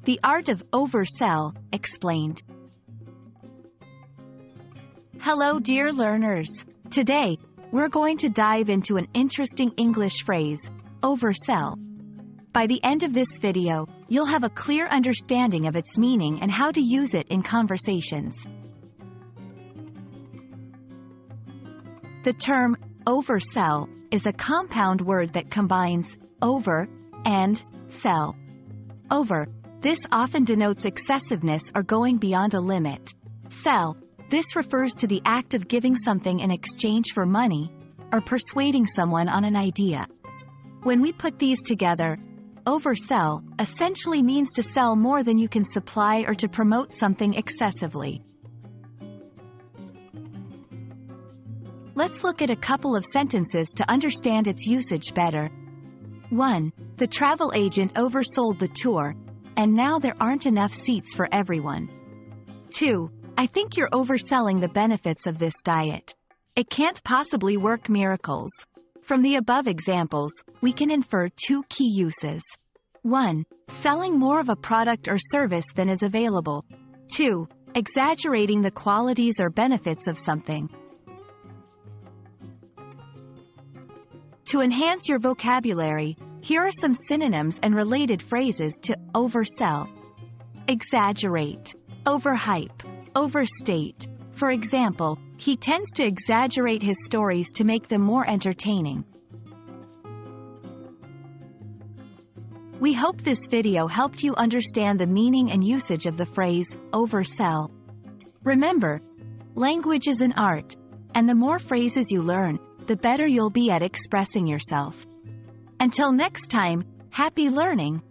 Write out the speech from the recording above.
The Art of Oversell, explained. Hello dear learners. Today, we're going to dive into an interesting English phrase, oversell. By the end of this video, you'll have a clear understanding of its meaning and how to use it in conversations. The term oversell is a compound word that combines over and sell. Over, this often denotes excessiveness or going beyond a limit. Sell, this refers to the act of giving something in exchange for money, or persuading someone on an idea. When we put these together, oversell essentially means to sell more than you can supply or to promote something excessively. Let's look at a couple of sentences to understand its usage better. 1. The travel agent oversold the tour, and now there aren't enough seats for everyone. 2. I think you're overselling the benefits of this diet. It can't possibly work miracles. From the above examples, we can infer two key uses. 1. Selling more of a product or service than is available. 2. Exaggerating the qualities or benefits of something. To enhance your vocabulary, here are some synonyms and related phrases to oversell. Exaggerate, overhype, overstate. For example, he tends to exaggerate his stories to make them more entertaining. We hope this video helped you understand the meaning and usage of the phrase oversell. Remember, language is an art, and the more phrases you learn, the better you'll be at expressing yourself. Until next time, happy learning!